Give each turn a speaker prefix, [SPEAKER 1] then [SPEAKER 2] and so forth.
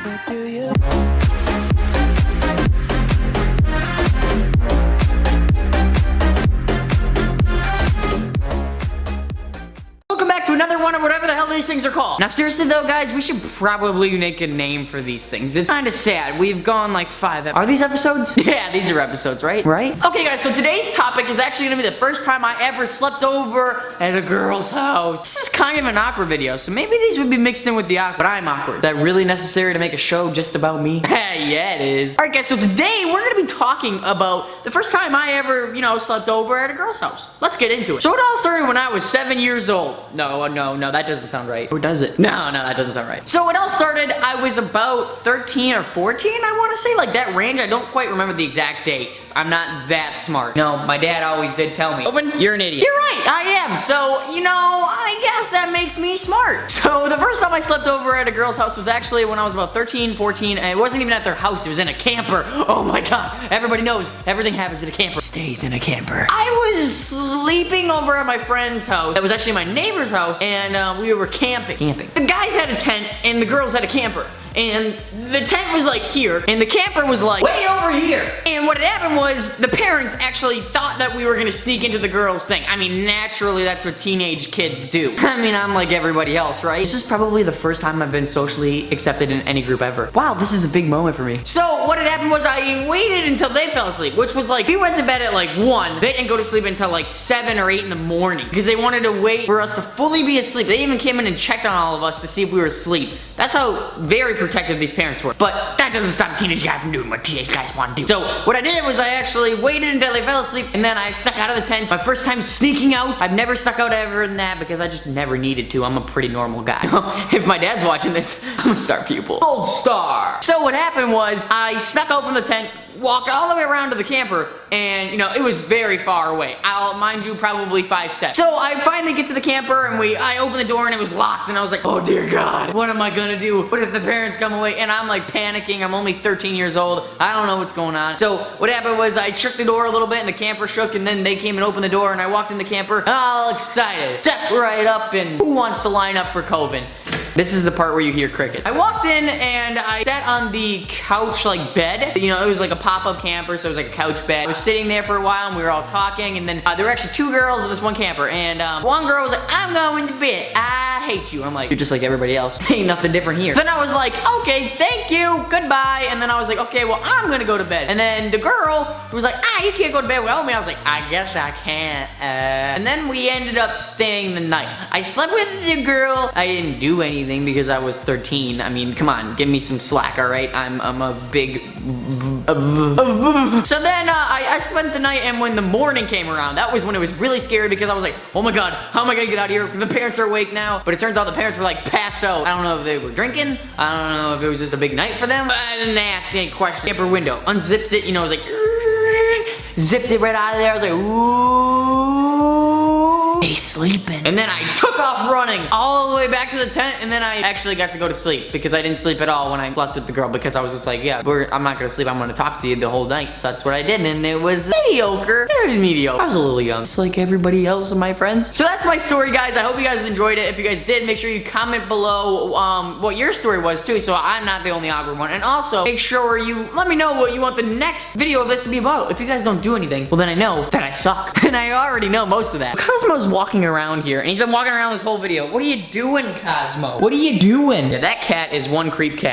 [SPEAKER 1] But do you?
[SPEAKER 2] Welcome back to another one of whatever the hell these things are called. Now seriously though, guys, we should probably make a name for these things. It's kind of sad. We've gone like 5 episodes. Are these episodes? Yeah, these are episodes, right? Right? Okay, guys, so today's topic is actually gonna be the first time I ever slept over at a girl's house. This is kind of an awkward video, so maybe these would be mixed in with the awkward. But I'm awkward. Is that really necessary to make a show just about me? Hey, yeah, it is. Alright, guys, so today we're gonna be talking about the first time I ever, slept over at a girl's house. Let's get into it. So it all started when I was 7 years old. No, that doesn't sound right. Or does it? No, that doesn't sound right. So it all started, I was about 13 or 14, I want to say, like that range. I don't quite remember the exact date. I'm not that smart. No, my dad always did tell me, Owen, you're an idiot. You're right, I am. So, I guess that makes me smart. So the first time I slept over at a girl's house was actually when I was about 13, 14, and it wasn't even at their house, it was in a camper. Oh my God, everybody knows everything happens in a camper. Stays in a camper. I was sleeping over at my friend's house. That was actually my neighbor's house, and we were camping. The guys had a tent, and the girls had a camper. And the tent was like here, and the camper was like way over here. And what had happened was the parents actually thought that we were gonna sneak into the girls' thing. I mean, naturally, that's what teenage kids do. I mean, I'm like everybody else, right? This is probably the first time I've been socially accepted in any group ever. Wow, this is a big moment for me. So what had happened was I waited until they fell asleep, which was like, we went to bed at like 1. They didn't go to sleep until like 7 or 8 in the morning because they wanted to wait for us to fully be asleep. They even came in and checked on all of us to see if we were asleep. That's how very protective these parents were. But that doesn't stop a teenage guy from doing what teenage guys want to do. So what I did was I actually waited until they fell asleep, and then I snuck out of the tent. My first time sneaking out. I've never snuck out ever in that because I just never needed to. I'm a pretty normal guy. If my dad's watching this, I'm a star pupil. Gold star. So what happened was I snuck out from the tent, walked all the way around to the camper, and it was very far away. I'll mind you, probably 5 steps. So I finally get to the camper, and I opened the door and it was locked, and I was like, oh dear God, what am I gonna do? What if the parents come away? And I'm like panicking. I'm only 13 years old. I don't know what's going on. So what happened was I shook the door a little bit, and the camper shook, and then they came and opened the door, and I walked in the camper, all excited. Step right up, and who wants to line up for COVID? This is the part where you hear cricket. I walked in and I sat on the couch like bed. It was like a pop-up camper, so it was like a couch bed. I was sitting there for a while and we were all talking, and then there were actually 2 girls in this one camper, and one girl was like, I'm going to bed. I hate you. I'm like, you're just like everybody else. Ain't nothing different here. Then I was like, okay, thank you, goodbye. And then I was like, okay, well, I'm gonna go to bed. And then the girl was like, you can't go to bed without me. I was like, I guess I can't. And then we ended up staying the night. I slept with the girl. I didn't do anything because I was 13. I mean, come on, give me some slack, all right? I'm a big... So then I spent the night, and when the morning came around, that was when it was really scary because I was like, oh my God, how am I gonna get out of here? The parents are awake now. But it turns out the parents were like passed out. I don't know if they were drinking. I don't know if it was just a big night for them. But I didn't ask any questions. Camper window, unzipped it, it was like, zipped it right out of there. I was like, ooh, they sleeping. And then I took off running all the way back to the tent, and then I actually got to go to sleep because I didn't sleep at all when I slept with the girl because I was just like, yeah, I'm not gonna sleep. I'm gonna talk to you the whole night. So that's what I did, and it was mediocre. Very mediocre. I was a little young. It's like everybody else of my friends. So that's my story, guys. I hope you guys enjoyed it. If you guys did, make sure you comment below what your story was too, so I'm not the only awkward one. And also, make sure you let me know what you want the next video of this to be about. If you guys don't do anything, well then I know that I suck. And I already know most of that. Cosmo's walking around here, and he's been walking around this whole video. What are you doing, Cosmo? What are you doing? Yeah, that cat is one creep cat.